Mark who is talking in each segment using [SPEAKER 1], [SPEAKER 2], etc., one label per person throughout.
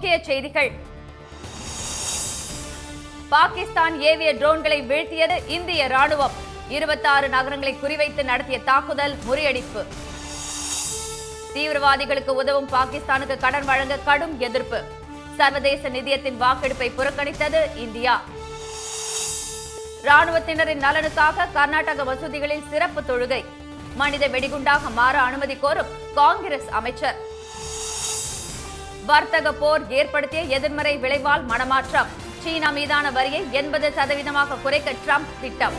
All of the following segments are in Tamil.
[SPEAKER 1] முக்கிய செய்திகள். பாகிஸ்தான் ஏவிய ட்ரோன்களை வீழ்த்தியது இந்திய ராணுவம். 26 நகரங்களை குறிவைத்து நடத்திய தாக்குதல் முறியடிப்பு. தீவிரவாதிகளுக்கு உதவும் பாகிஸ்தானுக்கு கடன் வழங்க கடும் எதிர்ப்பு. சர்வதேச நிதியத்தின் வாக்கெடுப்பை புறக்கணித்தது இந்தியா. ராணுவத்தினரின் நலனுக்காக கர்நாடக மசூதிகளில் சிறப்பு தொழுகை. மனித வெடிகுண்டாக மாற அனுமதி கோரும் காங்கிரஸ் அமைச்சர். வர்த்தக போர் ஏற்படுத்திய எதிர்மறை விளைவால் மனமாற்றம். சீனா மீதான வரியை 80% குறைக்க ட்ரம்ப் திட்டம்.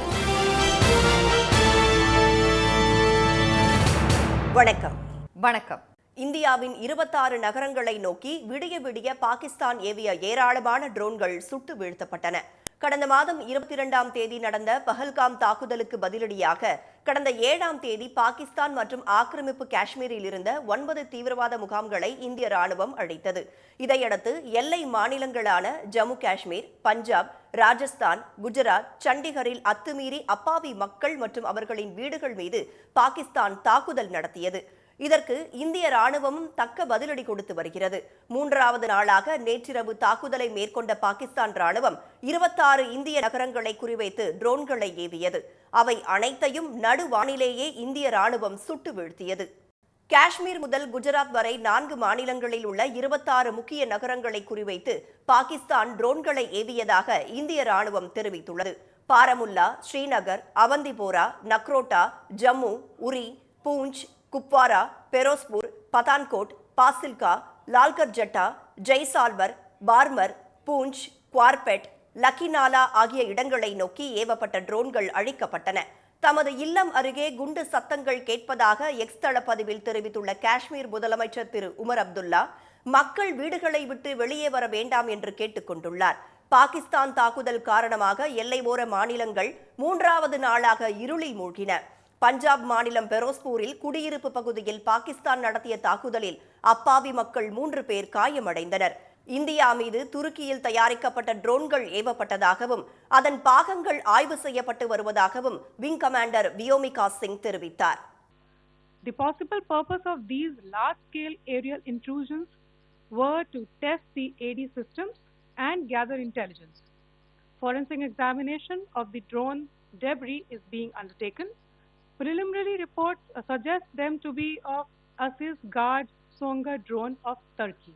[SPEAKER 2] வணக்கம். இந்தியாவின் 26 நகரங்களை நோக்கி விடிய விடிய பாகிஸ்தான் ஏவிய ஏராளமான ட்ரோன்கள் சுட்டு வீழ்த்தப்பட்டன. கடந்த மாதம் 22ஆம் தேதி நடந்த பஹல்காம் தாக்குதலுக்கு பதிலடியாக கடந்த 7ஆம் தேதி பாகிஸ்தான் மற்றும் ஆக்கிரமிப்பு காஷ்மீரில் இருந்த 9 தீவிரவாத முகாம்களை இந்திய ராணுவம் அழித்தது. இதையடுத்து எல்லை மாநிலங்களான ஜம்மு காஷ்மீர், பஞ்சாப், ராஜஸ்தான், குஜராத், சண்டிகரில் அத்துமீறி அப்பாவி மக்கள் மற்றும் அவர்களின் வீடுகள் மீது பாகிஸ்தான் தாக்குதல் நடத்தியது. இதற்கு இந்திய ராணுவமும் தக்க பதிலடி கொடுத்து வருகிறது. 3வது நாளாக நேற்றிரவு தாக்குதலை மேற்கொண்ட பாகிஸ்தான் ராணுவம் 26 இந்திய நகரங்களை குறிவைத்து ட்ரோன்களை ஏவியது. அவை அனைத்தையும் நடுவானிலேயே இந்திய ராணுவம் சுட்டு வீழ்த்தியது. காஷ்மீர் முதல் குஜராத் வரை 4 மாநிலங்களில் உள்ள 26 முக்கிய நகரங்களை குறிவைத்து பாகிஸ்தான் ட்ரோன்களை ஏவியதாக இந்திய ராணுவம் தெரிவித்துள்ளது. பாரமுல்லா, ஸ்ரீநகர், அவந்திபோரா, நக்ரோட்டா, ஜம்மு, உரி, பூஞ்ச், குப்வாரா, பெரோஸ்பூர், பதான்கோட், பாசில்கா, லால்கர் ஜட்டா, ஜெய்சால்வர், பார்மர், பூஞ்ச், குவார்பெட், லக்கினாலா ஆகிய இடங்களை நோக்கி ஏவப்பட்ட ட்ரோன்கள் அழிக்கப்பட்டன. தமது இல்லம் அருகே குண்டு சத்தங்கள் கேட்பதாக எக்ஸ் தளப்பதிவில் தெரிவித்துள்ள காஷ்மீர் முதலமைச்சர் திரு உமர் அப்துல்லா, மக்கள் வீடுகளை விட்டு வெளியே வர வேண்டாம் என்று கேட்டுக் கொண்டுள்ளார். பாகிஸ்தான் தாக்குதல் காரணமாக எல்லையோர மாநிலங்கள் 3வது நாளாக இருளில் மூழ்கின. பஞ்சாப் மாநிலம் பெரோஸ்பூரில் குடியிருப்பு பகுதியில் பாகிஸ்தான் நடத்திய தாக்குதலில் அப்பாவி மக்கள் 3 பேர் காயமடைந்தனர். இந்தியா மீது துருக்கியில் தயாரிக்கப்பட்ட ட்ரோன்கள் ஏவப்பட்டதாகவும் அதன் பாகங்கள் ஆய்வு செய்யப்பட்டு வருவதாகவும் விங் கமாண்டர் வியோமிகா சிங் தெரிவித்தார்.
[SPEAKER 3] The possible purpose of these large-scale aerial intrusions were to test the AD systems and gather intelligence. Forensic examination of the drone debris is being undertaken. Preliminary reports suggest them to be of Aziz Guard Songa drone of Turkey.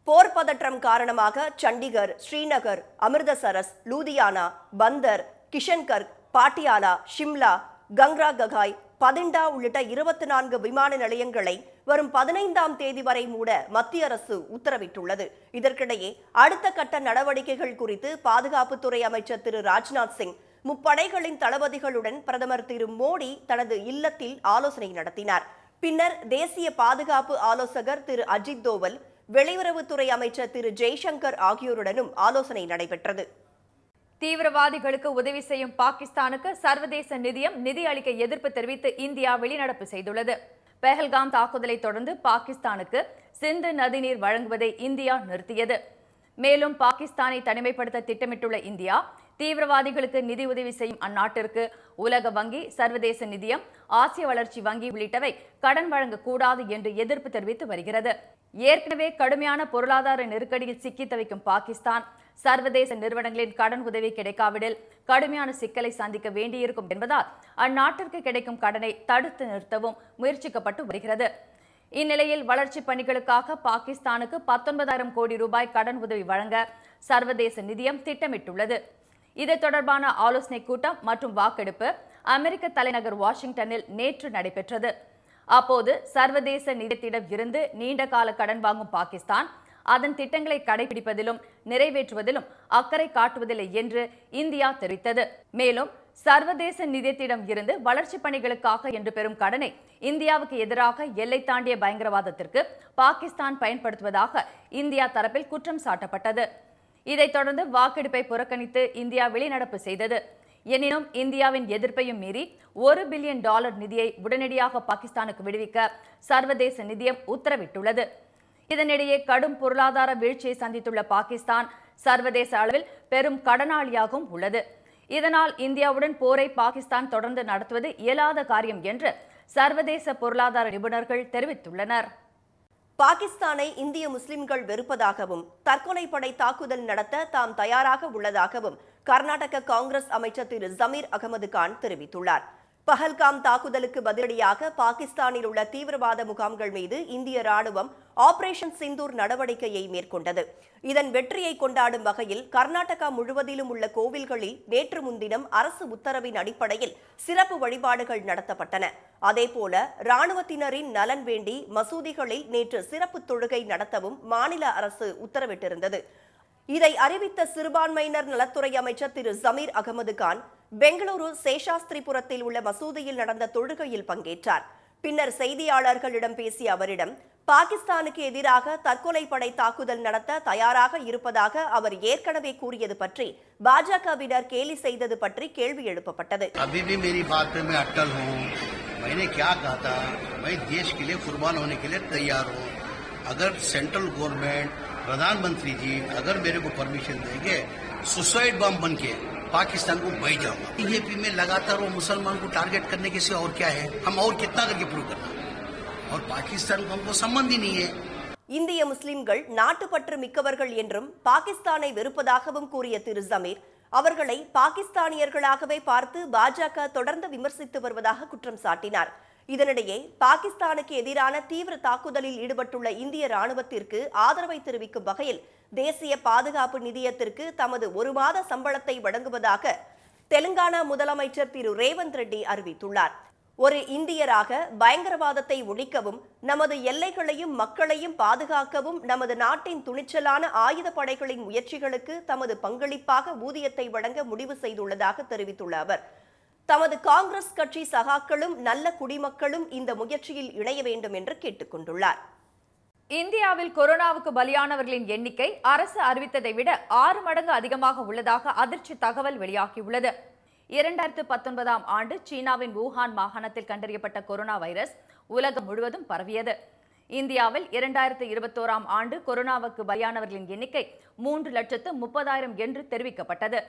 [SPEAKER 2] போர் பதற்றம் காரணமாக சண்டிகர், ஸ்ரீநகர், அமிர்தசரஸ், லூதியானா, பந்தர், கிஷன்கர், பாட்டியாலா, ஷிம்லா, கங்ரா ககாய், பதிண்டா உள்ளிட்ட 24 விமான நிலையங்களை வரும் 15ஆம் தேதி வரை மூட மத்திய அரசு உத்தரவிட்டுள்ளது. இதற்கிடையே அடுத்த கட்ட நடவடிக்கைகள் குறித்து பாதுகாப்புத்துறை அமைச்சர் திரு ராஜ்நாத் சிங் முப்படைகளின் தளபதிகளுடன் பிரதமர் திரு மோடி தனது இல்லத்தில் ஆலோசனை நடத்தினார். பின்னர் தேசிய பாதுகாப்பு ஆலோசகர் திரு அஜித் தோவல், வெளியுறவுத்துறை அமைச்சர் திரு ஜெய்சங்கர் ஆகியோருடனும் ஆலோசனை நடைபெற்றது.
[SPEAKER 1] தீவிரவாதிகளுக்கு உதவி செய்யும் பாகிஸ்தானுக்கு சர்வதேச நிதியம் நிதி அளிக்க எதிர்ப்பு தெரிவித்து இந்தியா வெளிநடப்பு செய்துள்ளது. பெஹல்காம் தாக்குதலை தொடர்ந்து பாகிஸ்தானுக்கு சிந்து நதிநீர் வழங்குவதை இந்தியா நிறுத்தியது. மேலும் பாகிஸ்தானை தனிமைப்படுத்த திட்டமிட்டுள்ள இந்தியா தீவிரவாதிகளுக்கு நிதி உதவி செய்யும் அந்நாட்டிற்கு உலக வங்கி, சர்வதேச நிதியம், ஆசிய வளர்ச்சி வங்கி உள்ளிட்டவை கடன் வழங்கக்கூடாது என்று எதிர்ப்பு தெரிவித்து வருகிறது. ஏற்கனவே கடுமையான பொருளாதார நெருக்கடியில் சிக்கி தவிக்கும் பாகிஸ்தான் சர்வதேச நிறுவனங்களின் கடன் உதவி கிடைக்காவிடில் கடுமையான சிக்கலை சந்திக்க வேண்டியிருக்கும் என்பதால் அந்நாட்டிற்கு கிடைக்கும் கடனை தடுத்து நிறுத்தவும் முயற்சிக்கப்பட்டு வருகிறது. இந்நிலையில் வளர்ச்சி பணிகளுக்காக பாகிஸ்தானுக்கு 19,000 கோடி ரூபாய் கடன் உதவி வழங்க சர்வதேச நிதியம் திட்டமிட்டுள்ளது. இது தொடர்பான ஆலோசனை கூட்டம் மற்றும் வாக்கெடுப்பு அமெரிக்க தலைநகர் வாஷிங்டனில் நேற்று நடைபெற்றது. அப்போது சர்வதேச நிதியத்திடம் இருந்து நீண்ட கால கடன் வாங்கும் பாகிஸ்தான் அதன் திட்டங்களை கடைபிடிப்பதிலும் நிறைவேற்றுவதிலும் அக்கறை காட்டுவதில்லை என்று இந்தியா தெரிவித்தது. மேலும் சர்வதேச நிதியத்திடம் இருந்து வளர்ச்சி பணிகளுக்காக என்று பெறும் கடனை இந்தியாவுக்கு எதிராக எல்லை தாண்டிய பயங்கரவாதத்திற்கு பாகிஸ்தான் பயன்படுத்துவதாக இந்தியா தரப்பில் குற்றம் சாட்டப்பட்டது. இதைத் தொடர்ந்து வாக்கெடுப்பை புறக்கணித்து இந்தியா வெளிநடப்பு செய்தது. எனினும் இந்தியாவின் எதிர்ப்பையும் மீறி $1 பில்லியன் நிதியை உடனடியாக பாகிஸ்தானுக்கு விடுவிக்க சர்வதேச நிதியம் உத்தரவிட்டுள்ளது. இதனிடையே கடும் பொருளாதார வீழ்ச்சியை சந்தித்துள்ள பாகிஸ்தான் சர்வதேச அளவில் பெரும் கடனாளியாகவும் உள்ளது. இதனால் இந்தியாவுடன் போரை பாகிஸ்தான் தொடர்ந்து நடத்துவது இயலாத காரியம் என்று சர்வதேச பொருளாதார நிபுணர்கள் தெரிவித்துள்ளனர்.
[SPEAKER 2] பாகிஸ்தானை இந்திய முஸ்லிம்கள் வெறுப்பதாகவும் தற்கொலை படை தாக்குதல் நடத்த தாம் தயாராக உள்ளதாகவும் கர்நாடக காங்கிரஸ் அமைச்சர் திரு ஜமீர் அகமது கான் தெரிவித்துள்ளார். பஹல்காம் தாக்குதலுக்கு பதிலடியாக பாகிஸ்தானில் உள்ள தீவிரவாத முகாம்கள் மீது இந்திய ராணுவம் ஆபரேஷன் சிந்தூர் நடவடிக்கையை மேற்கொண்டது. இதன் வெற்றியை கொண்டாடும் வகையில் கர்நாடகா முழுவதிலும் உள்ள கோவில்களில் நேற்று முன்தினம் அரசு உத்தரவின் அடிப்படையில் சிறப்பு வழிபாடுகள் நடத்தப்பட்டன. அதேபோல ராணுவத்தினரின் நலன் வேண்டி மசூதிகளில் நேற்று சிறப்பு தொழுகை நடத்தவும் மாநில அரசு உத்தரவிட்டிருந்தது. இதை அறிவித்த சிறுபான்மையினர் நலத்துறை அமைச்சர் திரு ஜமீர் அகமது கான் பெங்களூரு சேஷாஸ்திரிபுரத்தில் உள்ள மசூதியில் நடந்த தொழுகையில் பங்கேற்றார். பின்னர் செய்தியாளர்களிடம் பேசிய அவரிடம் பாகிஸ்தானுக்கு எதிராக தற்கொலை படை தாக்குதல் நடத்த தயாராக இருப்பதாக அவர் ஏற்கனவே கூறியது பற்றி பாஜகவினர் கேலி செய்தது பற்றி கேள்வி எழுப்பப்பட்டது.
[SPEAKER 4] प्रधानमंत्री जी अगर मेरे को परमिशन देंगे सुसाइड बम बन के पाकिस्तान को बह जाऊंगा। बीजेपी में लगातार वो मुसलमान को टारगेट करने के सिवा और क्या है? हम और कितना करके प्रूव करना? और पाकिस्तान को हमको संबंध ही नहीं है.
[SPEAKER 2] இந்திய முஸ்லிம்கள் நாட்டுப்பற்று மிக்கவர்கள் என்றும் பாகிஸ்தானை வெறுப்பதாகவும் கூறிய திரு ஜமீர் அவர்களை பாகிஸ்தானியர்களாகவே பார்த்து பாஜக தொடர்ந்து விமர்சித்து வருவதாக குற்றம் சாட்டினார். இதனிடையே பாகிஸ்தானுக்கு எதிரான தீவிர தாக்குதலில் ஈடுபட்டுள்ள இந்திய ராணுவத்திற்கு ஆதரவை தெரிவிக்கும் வகையில் தேசிய பாதுகாப்பு நிதியத்திற்கு தமது 1 மாத சம்பளத்தை வழங்குவதாக தெலுங்கானா முதலமைச்சர் திரு ரேவந்த் ரெட்டி அறிவித்துள்ளார். ஒரு இந்தியராக பயங்கரவாதத்தை ஒழிக்கவும் நமது எல்லைகளையும் மக்களையும் பாதுகாக்கவும் நமது நாட்டின் துணிச்சலான ஆயுத படைகளின் முயற்சிகளுக்கு தமது பங்களிப்பாக ஊதியத்தை வழங்க முடிவு செய்துள்ளதாக தெரிவித்துள்ள அவர் தமது காங்கிரஸ் கட்சி சகாக்களும் நல்ல குடிமக்களும் இந்த முயற்சியில் இணைய வேண்டும் என்று கேட்டுக் கொண்டுள்ளார்.
[SPEAKER 1] இந்தியாவில் கொரோனாவுக்கு பலியானவர்களின் எண்ணிக்கை அரசு அறிவித்ததை விட 6 மடங்கு அதிகமாக உள்ளதாக அதிர்ச்சி தகவல் வெளியாகியுள்ளது. 2019ஆம் ஆண்டு சீனாவின் வூஹான் மாகாணத்தில் கண்டறியப்பட்ட கொரோனா வைரஸ் உலகம் முழுவதும் பரவியது. இந்தியாவில் 2021ஆம் ஆண்டு கொரோனாவுக்கு பலியானவர்களின் எண்ணிக்கை 3,30,000 என்று தெரிவிக்கப்பட்டது.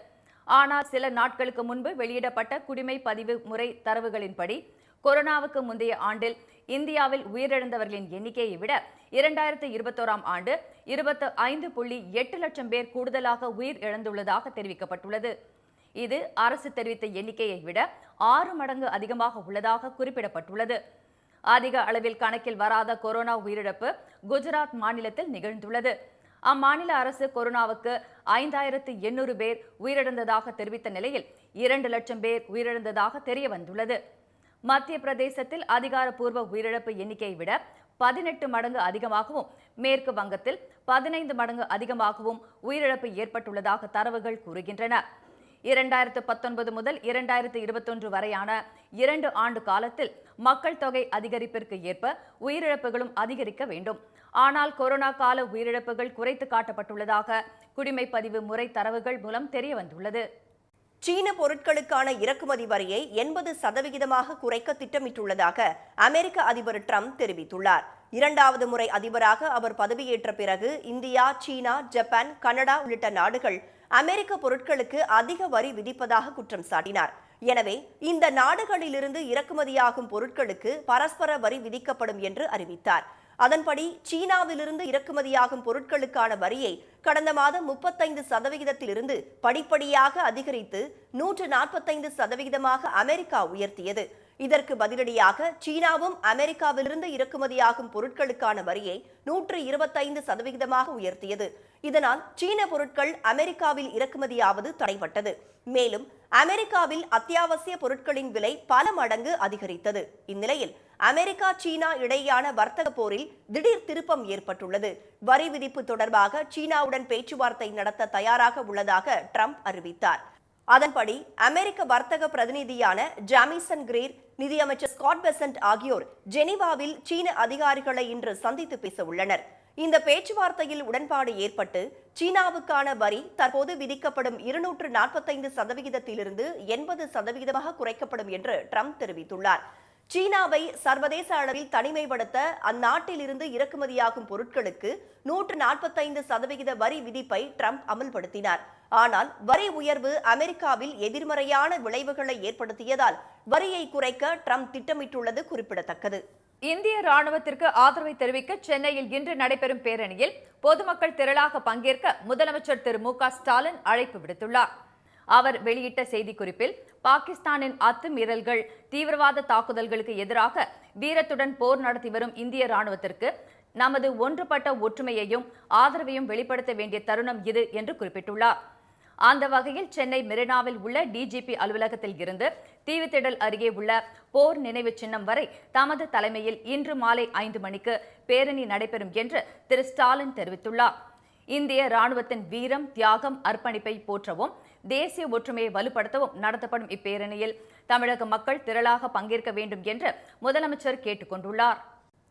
[SPEAKER 1] ஆனால் சில நாட்களுக்கு முன்பு வெளியிடப்பட்ட குடிமை பதிவு முறை தரவுகளின்படி கொரோனாவுக்கு முந்தைய ஆண்டில் இந்தியாவில் உயிரிழந்தவர்களின் எண்ணிக்கையை விட 2021ஆம் ஆண்டு 25.8 லட்சம் பேர் கூடுதலாக உயிர் இழந்துள்ளதாக தெரிவிக்கப்பட்டுள்ளது. இது அரசு தெரிவித்த எண்ணிக்கையை விட 6 மடங்கு அதிகமாக உள்ளதாக குறிப்பிடப்பட்டுள்ளது. அதிக அளவில் கணக்கில் வராத கொரோனா உயிரிழப்பு குஜராத் மாநிலத்தில் நிகழ்ந்துள்ளது. அம்மாநில அரசு கொரோனாவுக்கு 5,800 பேர் உயிரிழந்ததாக தெரிவித்த நிலையில் 2 லட்சம் பேர் உயிரிழந்ததாக தெரிய வந்துள்ளது. மத்திய பிரதேசத்தில் அதிகாரப்பூர்வ உயிரிழப்பு எண்ணிக்கையை விட 18 மடங்கு அதிகமாகவும் மேற்கு வங்கத்தில் 15 மடங்கு அதிகமாகவும் உயிரிழப்பு ஏற்பட்டுள்ளதாக தரவுகள் கூறுகின்றன. 2019 முதல் 2021 வரையான 2 ஆண்டு காலத்தில் மக்கள் தொகை அதிகரிப்பிற்கு ஏற்ப உயிரிழப்புகளும் அதிகரிக்க வேண்டும். ஆனால் கொரோனா கால உயிரிழப்புகள் குறைத்து காட்டப்பட்டுள்ளதாக குடிமை பதிவு முறை தரவுகள் மூலம் தெரிய வந்துள்ளது.
[SPEAKER 2] சீன பொருட்களுக்கான இறக்குமதி வரியை 80% குறைக்க திட்டமிட்டுள்ளதாக அமெரிக்க அதிபர் ட்ரம்ப் தெரிவித்துள்ளார். 2வது முறை அதிபராக அவர் பதவியேற்ற பிறகு இந்தியா, சீனா, ஜப்பான், கனடா உள்ளிட்ட நாடுகள் அமெரிக்க பொருட்களுக்கு அதிக வரி விதிப்பதாக குற்றம் சாட்டினார். எனவே இந்த நாடுகளிலிருந்து இறக்குமதியாகும் பொருட்களுக்கு பரஸ்பர வரி விதிக்கப்படும் என்று அறிவித்தார். அதன்படி சீனாவிலிருந்து இறக்குமதியாகும் பொருட்களுக்கான வரியை கடந்த மாதம் 35%இலிருந்து படிப்படியாக அதிகரித்து 145% அமெரிக்கா உயர்த்தியது. இதற்கு பதிலடியாக சீனாவும் அமெரிக்காவிலிருந்து இறக்குமதியாகும் பொருட்களுக்கான வரியை 125% உயர்த்தியது. இதனால் சீன பொருட்கள் அமெரிக்காவில் இறக்குமதியாவது தடைபட்டது. மேலும் அமெரிக்காவில் அத்தியாவசிய பொருட்களின் விலை பல மடங்கு அதிகரித்தது. இந்நிலையில் அமெரிக்கா, சீனா இடையேயான வர்த்தக போரில் திடீர் திருப்பம் ஏற்பட்டுள்ளது. வரி விதிப்பு தொடர்பாக சீனாவுடன் பேச்சுவார்த்தை நடத்த தயாராக உள்ளதாக ட்ரம்ப் அறிவித்தார். அதன்படி அமெரிக்க வர்த்தக பிரதிநிதியான ஜாமிசன் கிரீர், நிதியமைச்சர் ஸ்காட் பெசன்ட் ஆகியோர் ஜெனீவாவில் சீன அதிகாரிகளை இன்று சந்தித்து பேச உள்ளனர். இந்த பேச்சுவார்த்தையில் உடன்பாடு ஏற்பட்டு சீனாவுக்கான வரி தற்போது விதிக்கப்படும் 245%இலிருந்து 80% குறைக்கப்படும் என்று ட்ரம்ப் தெரிவித்துள்ளார். சீனாவை சர்வதேச அளவில் தனிமைப்படுத்த அந்நாட்டில் இருந்து இறக்குமதியாகும் பொருட்களுக்கு 145% வரி விதிப்பை ட்ரம்ப் அமல்படுத்தினார். ஆனால் வரி உயர்வு அமெரிக்காவில் எதிர்மறையான விளைவுகளை ஏற்படுத்தியதால் வரியை குறைக்க ட்ரம்ப் திட்டமிட்டுள்ளது குறிப்பிடத்தக்கது.
[SPEAKER 1] இந்திய ராணுவத்திற்கு ஆதரவை தெரிவிக்க சென்னையில் இன்று நடைபெறும் பேரணியில் பொதுமக்கள் திரளாக பங்கேற்க முதலமைச்சர் திரு மு.க. ஸ்டாலின் அழைப்பு விடுத்துள்ளார். அவர் வெளியிட்ட செய்திக்குறிப்பில் பாகிஸ்தானின் அத்துமீறல்கள், தீவிரவாத தாக்குதல்களுக்கு எதிராக வீரத்துடன் போர் நடத்தி வரும் இந்திய ராணுவத்திற்கு நமது ஒன்றுபட்ட ஒற்றுமையையும் ஆதரவையும் வெளிப்படுத்த வேண்டிய தருணம் இது என்று குறிப்பிட்டுள்ளார். அந்த வகையில் சென்னை மெரினாவில் உள்ள டிஜிபி அலுவலகத்தில் இருந்து தீவுத்திடல் அருகே உள்ள போர் நினைவு சின்னம் வரை தமது தலைமையில் இன்று மாலை 5 மணிக்கு பேரணி நடைபெறும் என்று திரு ஸ்டாலின் தெரிவித்துள்ளார். இந்திய ராணுவத்தின் வீரம், தியாகம், அர்ப்பணிப்பை போற்றவும் தேசிய ஒற்றுமையை வலுப்படுத்தவும் நடத்தப்படும் இப்பேரணியில் தமிழக மக்கள் திரளாக பங்கேற்க வேண்டும் என்று முதலமைச்சர் கேட்டுக் கொண்டுள்ளார்.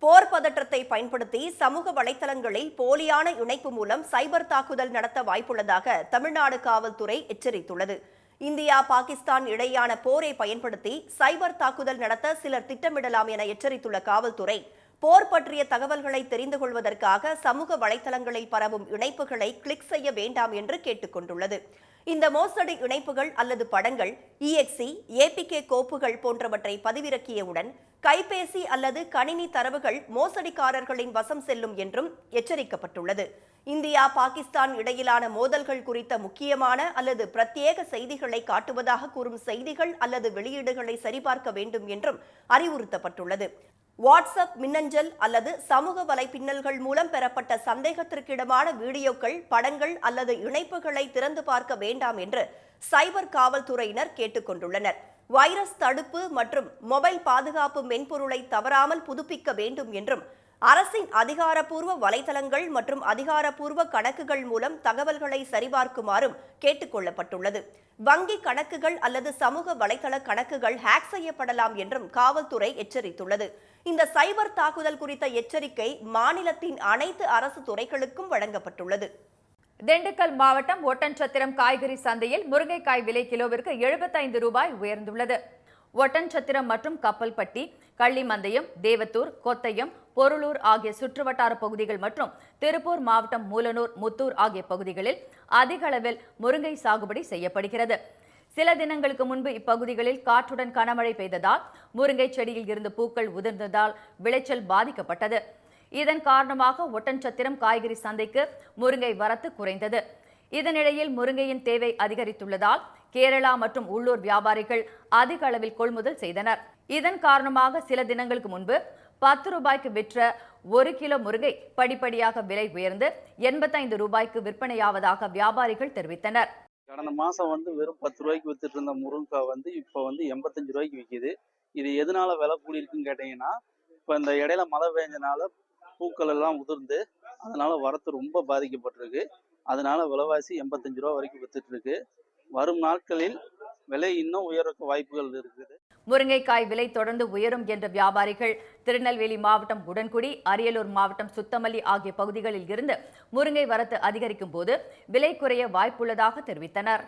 [SPEAKER 2] போர் பதற்றத்தை பயன்படுத்தி சமூக வலைதளங்களில் போலியான இணைப்பு மூலம் சைபர் தாக்குதல் நடத்த வாய்ப்புள்ளதாக தமிழ்நாடு காவல்துறை எச்சரித்துள்ளது. இந்தியா பாகிஸ்தான் இடையேயான போரை பயன்படுத்தி சைபர் தாக்குதல் நடத்த சிலர் திட்டமிடலாம் என எச்சரித்துள்ள காவல்துறை, போர் பற்றிய தகவல்களை தெரிந்து கொள்வதற்காக சமூக வலைதளங்களில் பரவும் இணைப்புகளை கிளிக் செய்ய வேண்டாம் என்று கேட்டுக் கொண்டுள்ளது. இந்த மோசடி இணைப்புகள் அல்லது படங்கள், EXE, APK கோப்புகள் போன்றவற்றை பதிவிறக்கியவுடன் கைபேசி அல்லது கணினி தரவுகள் மோசடிக்காரர்களின் வசம் செல்லும் என்றும் எச்சரிக்கப்பட்டுள்ளது. இந்தியா பாகிஸ்தான் இடையிலான மோதல்கள் குறித்த முக்கியமான அல்லது பிரத்யேக செய்திகளை காட்டுவதாக கூறும் செய்திகள் அல்லது வெளியீடுகளை சரிபார்க்க வேண்டும் என்றும் அறிவுறுத்தப்பட்டுள்ளது. வாட்ஸ்அப், மின்னஞ்சல் அல்லது சமூக வலைப்பின்னல்கள் மூலம் பெறப்பட்ட சந்தேகத்திற்கிடமான வீடியோக்கள், படங்கள் அல்லது இணைப்புகளை திறந்து பார்க்க வேண்டாம் என்று சைபர் காவல்துறையினர் கேட்டுக் கொண்டுள்ளனர். வைரஸ் தடுப்பு மற்றும் மொபைல் பாதுகாப்பு மென்பொருளை தவறாமல் புதுப்பிக்க வேண்டும் என்றும், அரசின் அதிகாரப்பூர்வ வலைதளங்கள் மற்றும் அதிகாரப்பூர்வ கணக்குகள் மூலம் தகவல்களை சரிபார்க்குமாறும் கேட்டுக் கொள்ளப்பட்டுள்ளது. வங்கி கணக்குகள் அல்லது சமூக வலைதள கணக்குகள் ஹேக் செய்யப்படலாம் என்றும் காவல்துறை எச்சரித்துள்ளது. இந்த சைபர் தாக்குதல் குறித்த எச்சரிக்கை மாநிலத்தின் அனைத்து அரசு துறைகளுக்கும் வழங்கப்பட்டுள்ளது.
[SPEAKER 1] திண்டுக்கல் மாவட்டம் ஒட்டன்சத்திரம் காய்கறி சந்தையில் முருங்கைக்காய் விலை கிலோவிற்கு 75 ரூபாய் உயர்ந்துள்ளது. ஒட்டன்சத்திரம் மற்றும் கப்பல்பட்டி, கள்ளிமந்தயம், தேவத்தூர், கொத்தயம், பொருளூர் ஆகிய சுற்றுவட்டார பகுதிகள் மற்றும் திருப்பூர் மாவட்டம் மூலனூர், முத்தூர் ஆகிய பகுதிகளில் அதிக அளவில் முருங்கை சாகுபடி செய்யப்படுகிறது. சில தினங்களுக்கு முன்பு இப்பகுதிகளில் காற்றுடன் கனமழை பெய்ததால் முருங்கை செடியில் இருந்து பூக்கள் உதிர்ந்ததால் விளைச்சல் பாதிக்கப்பட்டது. இதன் காரணமாக ஒட்டன்சத்திரம் காய்கறி சந்தைக்கு முருங்கை வரத்து குறைந்தது. இதனிடையில் முருங்கையின் தேவை அதிகரித்துள்ளதால் கேரளா மற்றும் உள்ளூர் வியாபாரிகள் அதிக அளவில் கொள்முதல் செய்தனர். இதன் காரணமாக சில தினங்களுக்கு முன்பு 10 ரூபாய்க்கு விற்ற 1 கிலோ முருங்கை படிப்படியாக விலை உயர்ந்து 85 ரூபாய்க்கு விற்பனையாவதாக வியாபாரிகள் தெரிவித்தனர்.
[SPEAKER 5] கடந்த மாசம் வெறும் 10 ரூபாய்க்கு வித்துட்டு இருந்த முருங்கைக்காய் இப்போ 85 ரூபாய்க்கு விற்கிது. இது எதனால விலை கூடி இருக்குன்னு கேட்டீங்கன்னா, இப்போ இந்த இடையில மழை பெஞ்சனால பூக்கள் எல்லாம் உதிர்ந்து அதனால வரத்து ரொம்ப பாதிக்கப்பட்டிருக்கு. அதனால விலைவாசி 85 ரூபா வரைக்கும் வித்துட்டு இருக்கு. வரும் நாட்களில் விலை இன்னும் உயர்க்க வாய்ப்புகள் இருக்குது.
[SPEAKER 1] முருங்கைக்காய் விலை தொடர்ந்து உயரும் என்ற வியாபாரிகள் திருநெல்வேலி மாவட்டம் உடன்குடி, அரியலூர் மாவட்டம் சுத்தமல்லி ஆகிய பகுதிகளில் இருந்து முருங்கை வரத்து அதிகரிக்கும் போது விலை குறைய வாய்ப்புள்ளதாக தெரிவித்தனர்.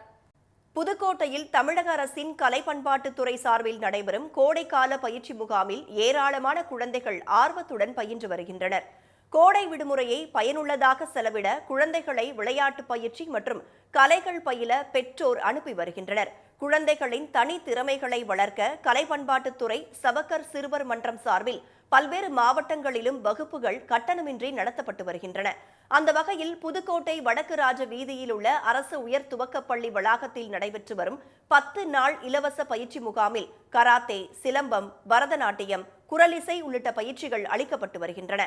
[SPEAKER 2] புதுக்கோட்டையில் தமிழக அரசின் கலை பண்பாட்டுத்துறை சார்பில் நடைபெறும் கோடைக்கால பயிற்சி முகாமில் ஏராளமான குழந்தைகள் ஆர்வத்துடன் பயின்று வருகின்றனர். கோடை விடுமுறையை பயனுள்ளதாக செலவிட குழந்தைகளை விளையாட்டு பயிற்சி மற்றும் கலைகள் பயில பெற்றோர் அனுப்பி வருகின்றனர். குழந்தைகளின் தனி திறமைகளை வளர்க்க கலை பண்பாட்டுத்துறை சபக்கர் சிறுவர் மன்றம் சார்பில் பல்வேறு மாவட்டங்களிலும் வகுப்புகள் கட்டணமின்றி நடத்தப்பட்டு வருகின்றன. அந்த வகையில் புதுக்கோட்டை வடக்கு ராஜ வீதியில் உள்ள அரசு உயர் துவக்கப்பள்ளி வளாகத்தில் நடைபெற்று வரும் 10 நாள் இலவச பயிற்சி முகாமில் கராத்தே, சிலம்பம், பரதநாட்டியம், குரலிசை உள்ளிட்ட பயிற்சிகள் அளிக்கப்பட்டு வருகின்றன.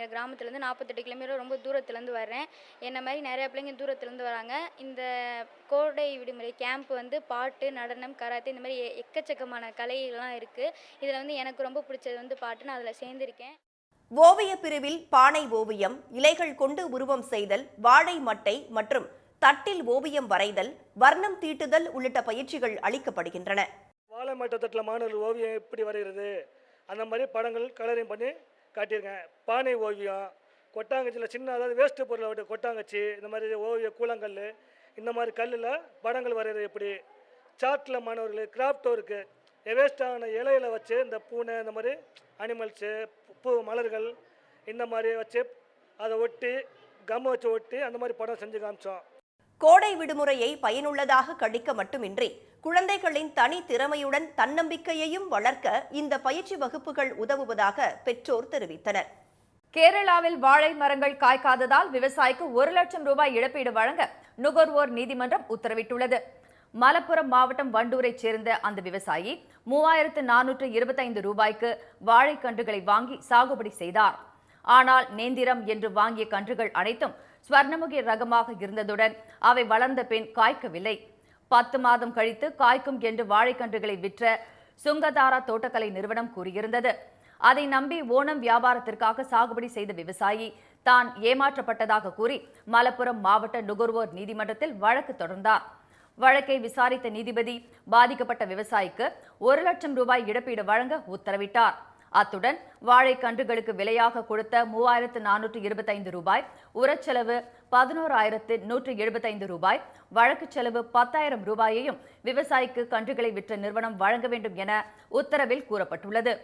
[SPEAKER 6] எங்கள் கிராமத்துலேருந்து 48 கிலோமீட்டர் ரொம்ப தூரத்துலேருந்து வர்றேன். என்ன மாதிரி நிறையா பிள்ளைங்க தூரத்துலேருந்து வராங்க. இந்த கோடை விடுமுறை கேம்ப் பாட்டு, நடனம், கராத்தே இந்த மாதிரி எக்கச்சக்கமான கலையெல்லாம் இருக்குது. இதில் எனக்கு ரொம்ப பிடிச்சது பாட்டு. நான் அதில் சேர்ந்திருக்கேன்.
[SPEAKER 2] ஓவிய பிரிவில் பானை ஓவியம், இலைகள் கொண்டு உருவம் செய்தல், வாழை மட்டை மற்றும் தட்டில் ஓவியம் வரைதல், வர்ணம் தீட்டுதல் உள்ளிட்ட பயிற்சிகள் அளிக்கப்படுகின்றன.
[SPEAKER 7] வாழை மட்டை தட்டில் மாணவர்கள் ஓவியம் எப்படி வரைகிறது அந்த மாதிரி படங்கள் கலரிங் பண்ணி காட்டியிருக்கேன். பானை ஓவியம், கொட்டாங்கச்சியில் சின்ன அதாவது வேஸ்ட்டு பொருளை விட்டு கொட்டாங்கச்சி இந்த மாதிரி ஓவிய கூழங்கல் இந்த மாதிரி கல்லில் படங்கள் வரைகிறது எப்படி, சார்ட்டில் மாணவர்கள் கிராஃப்ட் ஒர்க்கு வேஸ்டான இலையில வச்சு இந்த பூனை இந்த மாதிரி அனிமல்ஸு பூ மலர்கள் இந்த மாதிரி வச்சு அதை ஒட்டி கம் வச்சு ஒட்டி அந்த மாதிரி படம் செஞ்சு காமிச்சோம்.
[SPEAKER 2] கோடை விடுமுறையை பயனுள்ளதாக கழிக்க மட்டுமின்றி குழந்தைகளின் தனி திறமையுடன் தன்னம்பிக்கையையும் வளர்க்க இந்த பயிற்சி வகுப்புகள் உதவுவதாக பெற்றோர் தெரிவித்தனர்.
[SPEAKER 1] கேரளாவில் வாழை மரங்கள் காய்க்காததால் விவசாயிக்கு 1 லட்சம் ரூபாய் இழப்பீடு வழங்க நுகர்வோர் நீதிமன்றம் உத்தரவிட்டுள்ளது. மலப்புரம் மாவட்டம் வண்டூரைச் சேர்ந்த அந்த விவசாயி 3425 ரூபாய்க்கு வாழைக்கன்றுகளை வாங்கி சாகுபடி செய்தார். ஆனால் நேந்திரம் என்று வாங்கிய கன்றுகள் அனைத்தும் ஸ்வர்ணமுகி ரகமாக இருந்ததுடன் அவை வளர்ந்த பின் காய்க்கவில்லை. 10 மாதம் கழித்து காய்க்கும் என்று வாழைக்கன்றுகளை விற்ற சுங்கதாரா தோட்டக்கலை நிறுவனம் கூறியிருந்தது. அதை நம்பி ஓணம் வியாபாரத்திற்காக சாகுபடி செய்த விவசாயி தான் ஏமாற்றப்பட்டதாக கூறி மலப்புரம் மாவட்ட நுகர்வோர் நீதிமன்றத்தில் வழக்கு தொடர்ந்தார். வழக்கை விசாரித்த நீதிபதி பாதிக்கப்பட்ட விவசாயிக்கு 1 லட்சம் ரூபாய் இழப்பீடு வழங்க உத்தரவிட்டார். அத்துடன் வாழைக்கன்றுகளுக்கு விலையாக கொடுத்த 3425 ரூபாய், உரச்செலவு 11175 ரூபாய், வழக்கு செலவு 10,000 ரூபாயையும் விவசாயிக்கு கன்றுகளை விற்ற நிறுவனம் வழங்க வேண்டும் என உத்தரவில் கூறப்பட்டுள்ளது.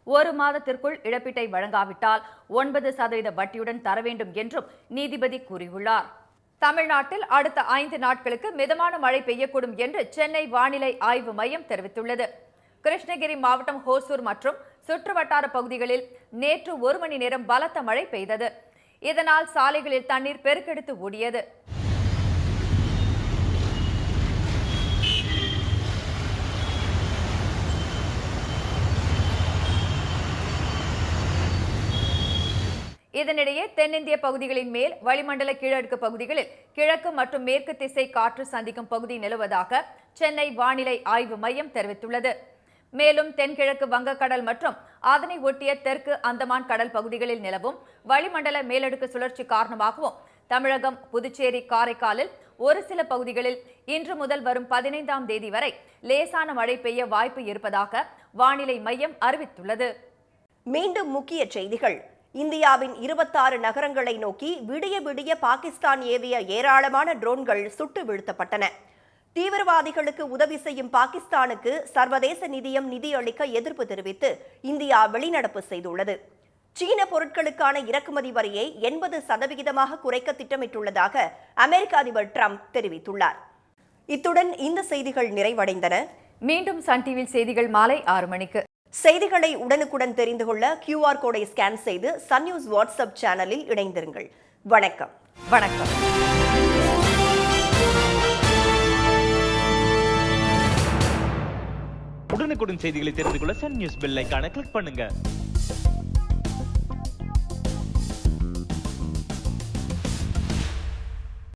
[SPEAKER 1] 1 மாதத்திற்குள் இழப்பீட்டை வழங்காவிட்டால் 9% வட்டியுடன் தர வேண்டும் என்றும் நீதிபதி கூறியுள்ளார். தமிழ்நாட்டில் அடுத்த 5 நாட்களுக்கு மிதமான மழை பெய்யக்கூடும் என்று சென்னை வானிலை ஆய்வு மையம் தெரிவித்துள்ளது. கிருஷ்ணகிரி மாவட்டம் ஹோசூர் மற்றும் சுற்றுவட்டார பகுதிகளில் நேற்று 1 மணி நேரம் பலத்த மழை பெய்தது. இதனால் சாலைகளில் தண்ணீர் பெருக்கெடுத்து ஓடியது. இதனிடையே தென்னிந்திய பகுதிகளின் மேல் வளிமண்டல கீழடுக்கு பகுதிகளில் கிழக்கு மற்றும் மேற்கு திசை காற்று சந்திக்கும் பகுதி நிலவுவதாக சென்னை வானிலை ஆய்வு மையம் தெரிவித்துள்ளது. மேலும் தென்கிழக்கு வங்கக்கடல் மற்றும் அதனை ஒட்டிய தெற்கு அந்தமான் கடல் பகுதிகளில் நிலவும் வளிமண்டல மேலடுக்கு சுழற்சி காரணமாகவும் தமிழகம், புதுச்சேரி, காரைக்காலில் ஒரு சில பகுதிகளில் இன்று முதல் வரும் 15ஆம் தேதி வரை லேசான மழை பெய்ய வாய்ப்பு இருப்பதாக வானிலை மையம் அறிவித்துள்ளது.
[SPEAKER 2] மீண்டும் முக்கிய செய்திகள். இந்தியாவின் 26 நகரங்களை நோக்கி விடிய விடிய பாகிஸ்தான் ஏவிய ஏராளமான ட்ரோன்கள் சுட்டு வீழ்த்தப்பட்டன. தீவிரவாதிகளுக்கு உதவி செய்யும் பாகிஸ்தானுக்கு சர்வதேச நிதியம் நிதி அளிக்க எதிர்ப்பு தெரிவித்து இந்தியா வெளிநடப்பு செய்துள்ளது. சீன பொருட்களுக்கான இறக்குமதி வரியை 80% குறைக்க திட்டமிட்டுள்ளதாக அமெரிக்க அதிபர் டிரம்ப் தெரிவித்துள்ளார். இத்துடன் இந்த செய்திகள் நிறைவடைந்தன.
[SPEAKER 1] மீண்டும் சன் டிவியில் செய்திகள் மாலை 6 மணிக்கு.
[SPEAKER 2] செய்திகளை உடனுக்குடன் தெரிந்து கொள்ள QR கோடை ஸ்கேன் செய்து சன் நியூஸ் வாட்ஸ்அப் சேனலில் இணைந்திருங்கள். வணக்கம்.
[SPEAKER 1] வணக்கம்.
[SPEAKER 8] உடனுக்குடன் செய்திகளை தெரிந்து கொள்ள சன் நியூஸ் பெல் ஐகானை கிளிக் பண்ணுங்க.